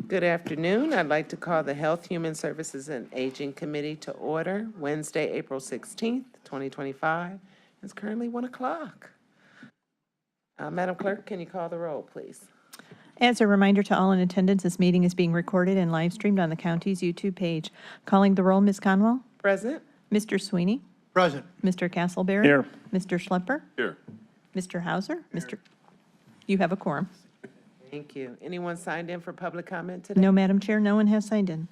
Good afternoon. I'd like to call the Health, Human Services, and Aging Committee to order Wednesday, April 16th, 2025. It's currently 1 o'clock. Madam Clerk, can you call the roll, please? As a reminder to all in attendance, this meeting is being recorded and live streamed on the county's YouTube page. Calling the roll, Ms. Conwell. Present. Mr. Sweeney. Present. Mr. Castleberry. Here. Mr. Schlepper. Here. Mr. Hauser. You have a quorum. Thank you. Anyone signed in for public comment today? No, Madam Chair, no one has signed in.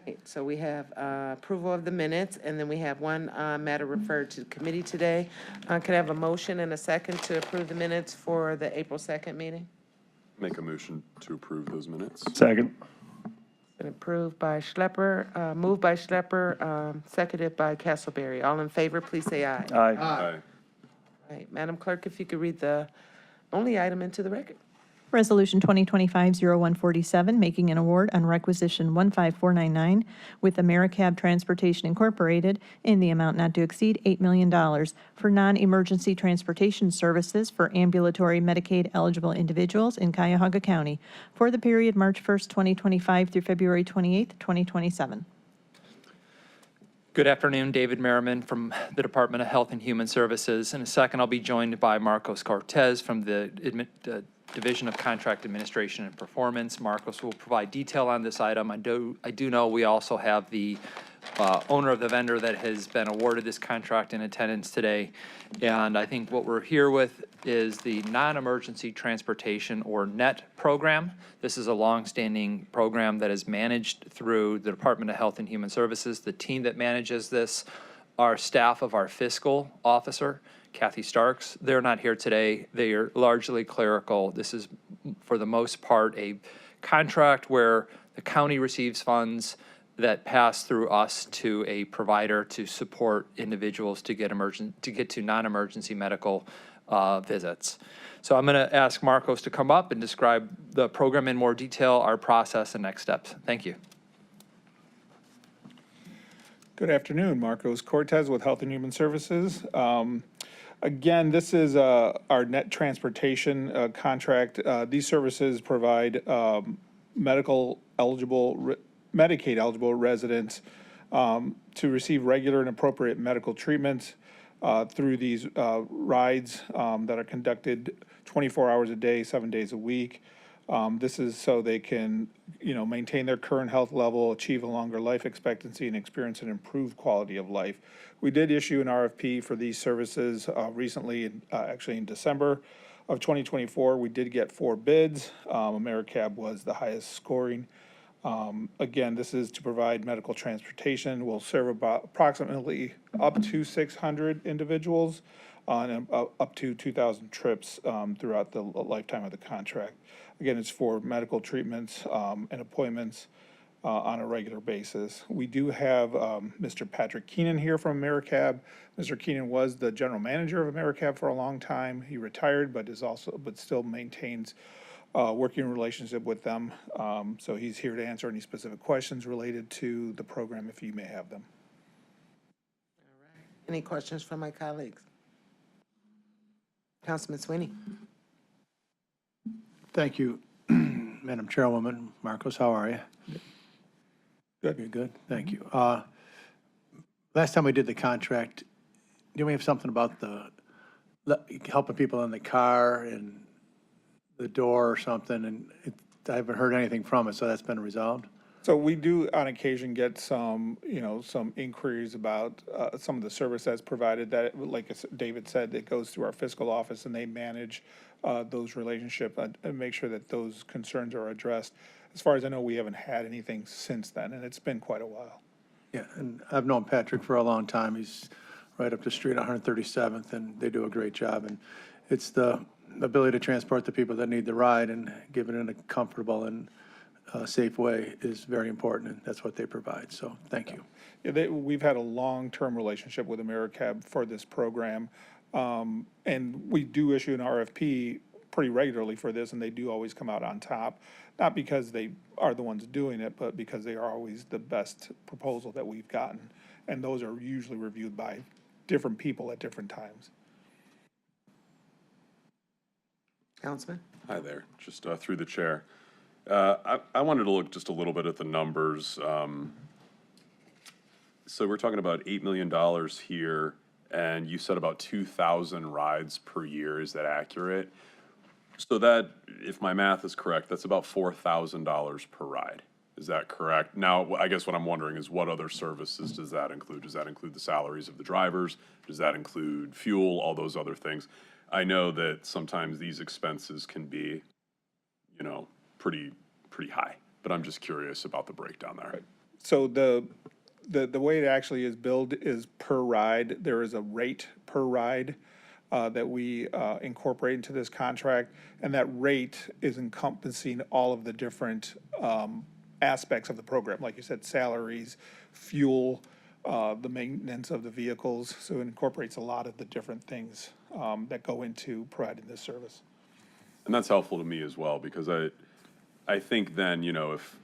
Right, so we have approval of the minutes, and then we have one matter referred to committee today. Could I have a motion and a second to approve the minutes for the April 2nd meeting? Make a motion to approve those minutes. Second. Been approved by Schlepper, moved by Schlepper, seconded by Castleberry. All in favor, please say aye. Aye. Aye. Right, Madam Clerk, if you could read the only item into the record. Resolution 2025-0147, making an award on requisition 15499 with AmeriCab Transportation Incorporated in the amount not to exceed $8 million for non-emergency transportation services for ambulatory Medicaid-eligible individuals in Cuyahoga County for the period March 1st, 2025 through February 28th, 2027. Good afternoon, David Merriman from the Department of Health and Human Services. In a second, I'll be joined by Marcos Cortez from the Division of Contract Administration and Performance. Marcos will provide detail on this item. I do know we also have the owner of the vendor that has been awarded this contract in attendance today. And I think what we're here with is the non-emergency transportation, or NET program. This is a longstanding program that is managed through the Department of Health and Human Services. The team that manages this are staff of our fiscal officer, Kathy Starks. They're not here today. They are largely clerical. This is, for the most part, a contract where the county receives funds that pass through us to a provider to support individuals to get to non-emergency medical visits. So I'm going to ask Marcos to come up and describe the program in more detail, our process, and next steps. Thank you. Good afternoon, Marcos Cortez with Health and Human Services. Again, this is our net transportation contract. These services provide Medicaid eligible residents to receive regular and appropriate medical treatments through these rides that are conducted 24 hours a day, 7 days a week. This is so they can, maintain their current health level, achieve a longer life expectancy, and experience an improved quality of life. We did issue an RFP for these services recently, actually in December of 2024. We did get 4 bids. AmeriCab was the highest scoring. Again, this is to provide medical transportation. We'll serve approximately up to 600 individuals on up to 2,000 trips throughout the lifetime of the contract. Again, it's for medical treatments and appointments on a regular basis. We do have Mr. Patrick Keenan here from AmeriCab. Mr. Keenan was the general manager of AmeriCab for a long time. He retired, but still maintains working relationship with them. So he's here to answer any specific questions related to the program if you may have them. Any questions from my colleagues? Councilman Sweeney. Thank you, Madam Chairwoman. Marcos, how are you? Good. You're good? Thank you. Last time we did the contract, didn't we have something about helping people in the car and the door or something? And I haven't heard anything from it, so that's been resolved? So we do on occasion get some, some inquiries about some of the service that's provided that, like David said, that goes through our fiscal office and they manage those relationships and make sure that those concerns are addressed. As far as I know, we haven't had anything since then, and it's been quite a while. Yeah, and I've known Patrick for a long time. He's right up the street, 137th, and they do a great job. And it's the ability to transport the people that need the ride and give it in a comfortable and safe way is very important, and that's what they provide. So thank you. Yeah, we've had a long-term relationship with AmeriCab for this program, and we do issue an RFP pretty regularly for this, and they do always come out on top, not because they are the ones doing it, but because they are always the best proposal that we've gotten, and those are usually reviewed by different people at different times. Councilman? Hi there. Just through the chair. I wanted to look just a little bit at the numbers. So we're talking about $8 million here, and you said about 2,000 rides per year. Is that accurate? So that, if my math is correct, that's about $4,000 per ride. Is that correct? Now, I guess what I'm wondering is what other services does that include? Does that include the salaries of the drivers? Does that include fuel, all those other things? I know that sometimes these expenses can be, you know, pretty high, but I'm just curious about the breakdown there. So the way it actually is billed is per ride. There is a rate per ride that we incorporate into this contract, and that rate is encompassing all of the different aspects of the program, like you said, salaries, fuel, the maintenance of the vehicles. So it incorporates a lot of the different things that go into providing this service. And that's helpful to me as well, because I think then, you know, if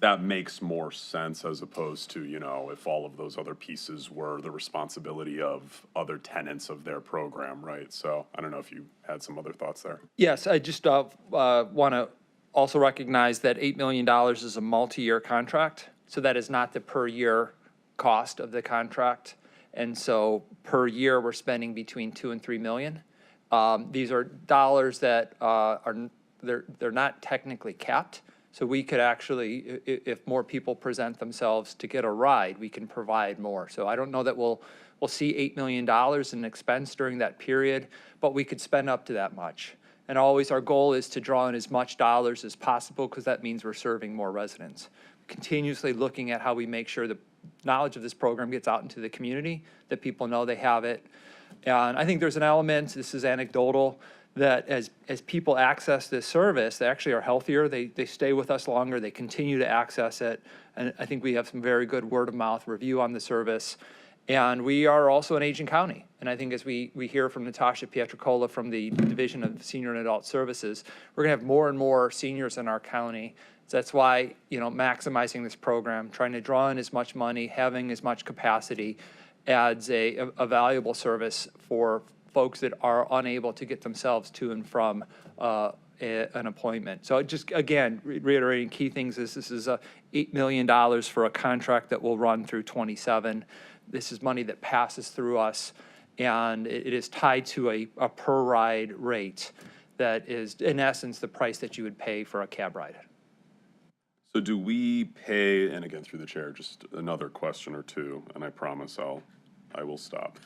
that makes more sense as opposed to, you know, if all of those other pieces were the responsibility of other tenants of their program, right? So I don't know if you had some other thoughts there. Yes, I just want to also recognize that $8 million is a multi-year contract, so that is not the per-year cost of the contract. And so per year, we're spending between 2 and 3 million. These are dollars that they're not technically capped. So we could actually, if more people present themselves to get a ride, we can provide more. So I don't know that we'll see $8 million in expense during that period, but we could spend up to that much. And always our goal is to draw in as much dollars as possible, because that means we're serving more residents. Continuously looking at how we make sure the knowledge of this program gets out into the community, that people know they have it. And I think there's an element, this is anecdotal, that as people access this service, they actually are healthier, they stay with us longer, they continue to access it. And I think we have some very good word of mouth review on the service. And we are also an aging county. And I think as we hear from Natasha Pietrocola from the Division of Senior and Adult Services, we're gonna have more and more seniors in our county. So that's why, you know, maximizing this program, trying to draw in as much money, having as much capacity adds a valuable service for folks that are unable to get themselves to and from an appointment. So just, again, reiterating key things is this is $8 million for a contract that will run through 27. This is money that passes through us, and it is tied to a per ride rate that is, in essence, the price that you would pay for a cab ride. So do we pay, and again, through the chair, just another question or two, and I promise I will stop.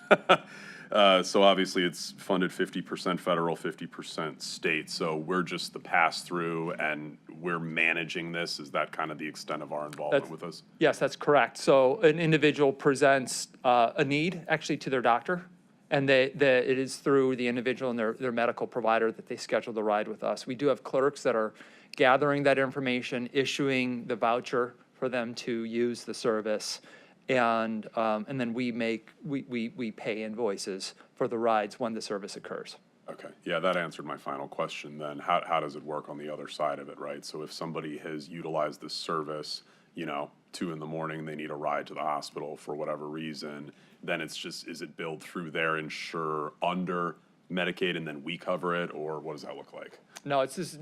So obviously it's funded 50% federal, 50% state. So we're just the pass through and we're managing this. Is that kind of the extent of our involvement with us? Yes, that's correct. So an individual presents a need actually to their doctor, and it is through the individual and their medical provider that they schedule the ride with us. We do have clerks that are gathering that information, issuing the voucher for them to use the service. And then we pay invoices for the rides when the service occurs. Okay, yeah, that answered my final question then. How does it work on the other side of it, right? So if somebody has utilized this service, you know, 2 a.m, they need a ride to the hospital for whatever reason, then it's just, is it billed through their insurer under Medicaid and then we cover it, or what does that look like? No, it's just,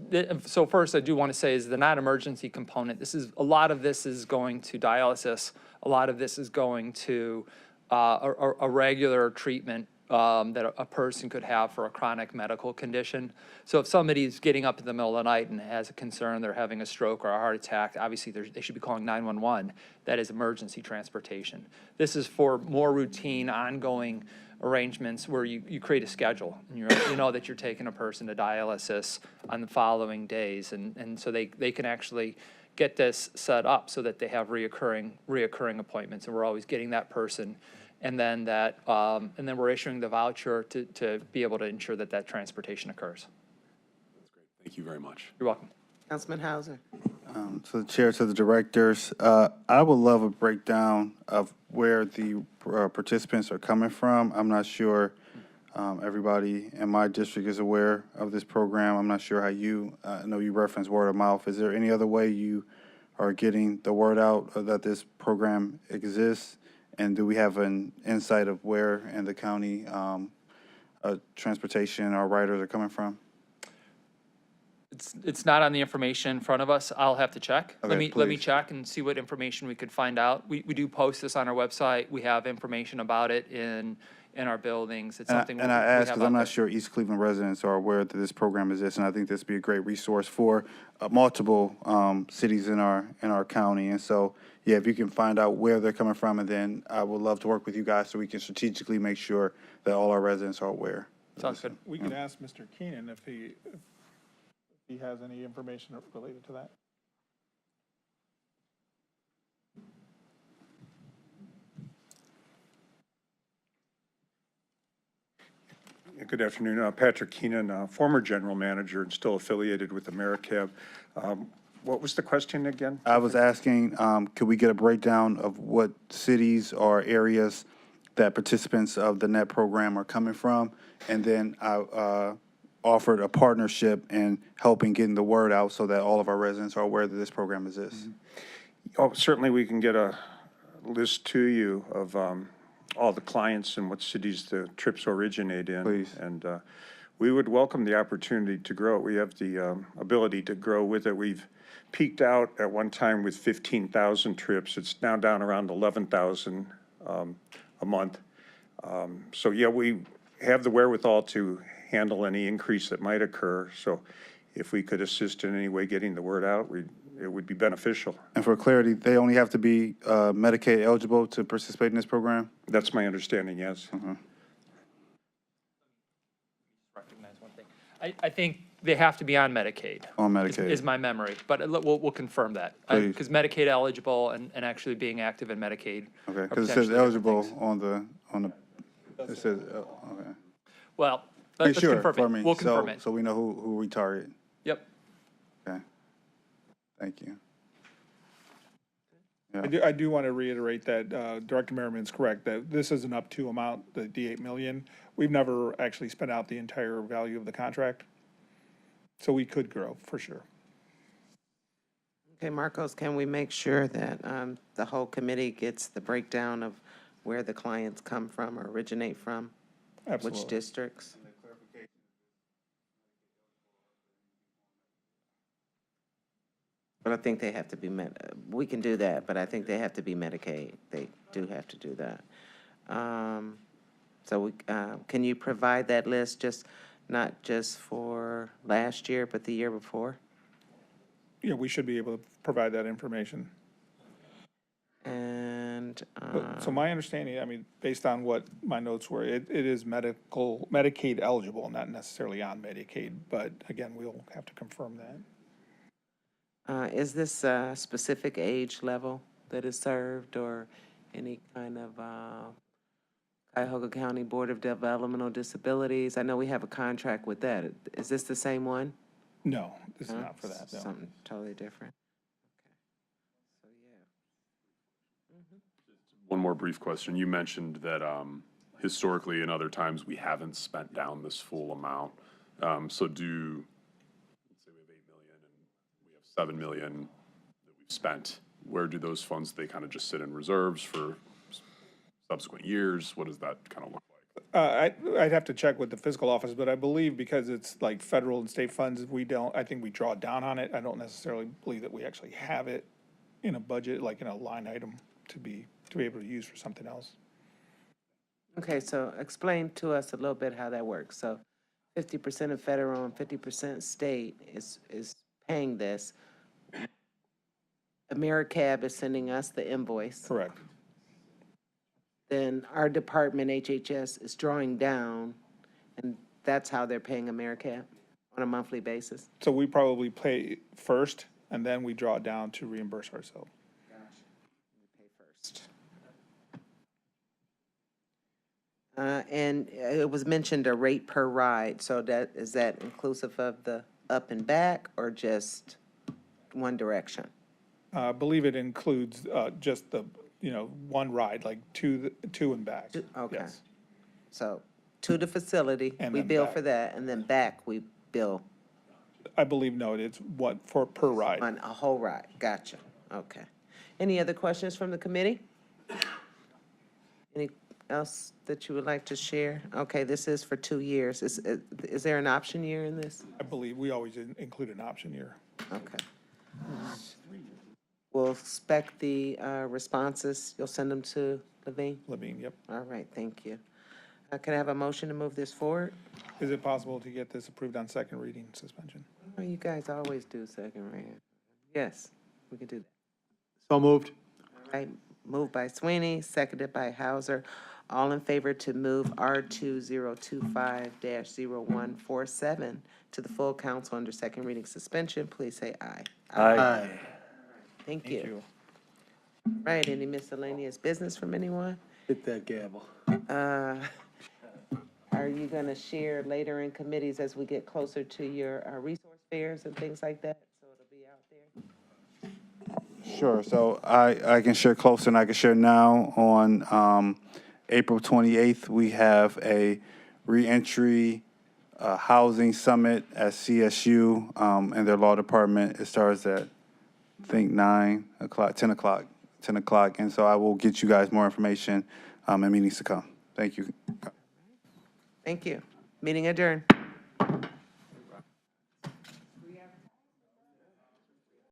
so first I do want to say is the non-emergency component. A lot of this is going to dialysis. A lot of this is going to a regular treatment that a person could have for a chronic medical condition. So if somebody's getting up in the middle of the night and has a concern, they're having a stroke or a heart attack, obviously they should be calling 911. That is emergency transportation. This is for more routine, ongoing arrangements where you create a schedule. And you know that you're taking a person to dialysis on the following days. And so they can actually get this set up so that they have reoccurring appointments, and we're always getting that person. And then and then we're issuing the voucher to be able to ensure that transportation occurs. Thank you very much. You're welcome. Councilman Hauser. To the chair, to the directors, I would love a breakdown of where the participants are coming from. I'm not sure everybody in my district is aware of this program. I'm not sure how I know you referenced word of mouth. Is there any other way you are getting the word out that this program exists? And do we have an insight of where in the county transportation or riders are coming from? It's not on the information in front of us. I'll have to check. Okay, Let me please. check and see what information we could find out. We do post this on our website. We have information about it in our buildings. It's something we And I have ask because out I'm there. not sure East Cleveland residents are aware that this program exists, and I think this would be a great resource for multiple cities in our county. And so, yeah, if you can find out where they're coming from, and then I would love to work with you guys so we can strategically make sure that all our residents are aware. Sounds good. We could ask Mr. Keenan if he has any information related to that. Good afternoon. Patrick Keenan, former general manager and still affiliated with AmeriCab. What was the question again? I was asking, could we get a breakdown of what cities or areas that participants of the NET program are coming from? And then I offered a partnership in helping getting the word out so that all of our residents are aware that this program exists. Oh, certainly we can get a list to you of all the clients and what cities the trips originate in. Please. And we would welcome the opportunity to grow. We have the ability to grow with it. We've peaked out at one time with 15,000 trips. It's now down around 11,000 a month. So yeah, we have the wherewithal to handle any increase that might occur. So if we could assist in any way getting the word out, it would be beneficial. And for clarity, they only have to be Medicaid eligible to participate in this program? That's my understanding, yes. Recognize one thing. I think they have to be on Medicaid. On is- Medicaid. Is my memory, but we'll confirm that. Please. Because Medicaid eligible and actually being active in Medicaid. Okay, are because it says potentially different eligible things. it says, okay. Well, Be let's sure confirm for it. me, We'll confirm it. so we know who we target. Yep. Okay. Thank you. I do want to reiterate that Director Merriman's correct, that this is an up to amount, the $8 million. We've never actually spent out the entire value of the contract. So we could grow, for sure. Okay, Marcos, can we make sure that the whole committee gets the breakdown of where the clients come from or originate from? Absolutely. Which districts? But I think they have to be we can do that, but I think they have to be Medicaid. They do have to do that. So can you provide that list, not just for last year, but the year before? Yeah, we should be able to provide that information. And, So my understanding, I mean, based on what my notes were, it is Medicaid eligible, not necessarily on Medicaid, but again, we'll have to confirm that. is this a specific age level that is served or any kind of Cuyahoga County Board of Developmental Disabilities? I know we have a contract with that. Is this the same one? No, this is Huh? not for that, no. Something totally different. Okay. So, yeah. One more brief question. You mentioned that historically and other times we haven't spent down this full amount. So let's say we have 8 million and we have 7 million that we've spent. Where do those funds, they kind of just sit in reserves for subsequent years? What does that kind of look like? I'd have to check with the fiscal office, but I believe because it's like federal and state funds, I think we draw down on it. I don't necessarily believe that we actually have it in a budget, like in a line item to be able to use for something else. Okay, so explain to us a little bit how that works. So 50% of federal and 50% state is paying this. AmeriCab is sending us the invoice. Correct. Then our department, HHS, is drawing down, and that's how they're paying AmeriCab on a monthly basis? So we probably pay first, and then we draw down to reimburse ourselves. Pay first. And it was mentioned a rate per ride, so is that inclusive of the up and back, or just one direction? I believe it includes just the, one ride, like to and back. Okay. Yes. So to the facility, And we then bill back. for that, and then back, we bill I believe, no, it's per ride. on a whole ride. Gotcha. Okay. Any other questions from the committee? Any else that you would like to share? Okay, this is for 2 years. Is there an option year in this? I believe we always include an option year. Okay. We'll expect the responses. You'll send them to Levine? Levine, yep. All right, thank you. Can I have a motion to move this forward? Is it possible to get this approved on second reading suspension? Oh, you guys always do second reading. Yes, we can do that. So moved. All right, moved by Sweeney, seconded by Hauser. All in favor to move R2025-0147 to the full council under second reading suspension, please say aye. Aye. Thank you. All right, any miscellaneous business from anyone? Hit that gavel. Are you gonna share later in committees as we get closer to your resource fairs and things like that? So it'll be out there? Sure, so I can share closer and I can share now on April 28th, we have a reentry housing summit at CSU and their law department. It starts at, I think, 10 o'clock. And so I will get you guys more information in meetings to come. Thank you. Thank you. Meeting adjourned.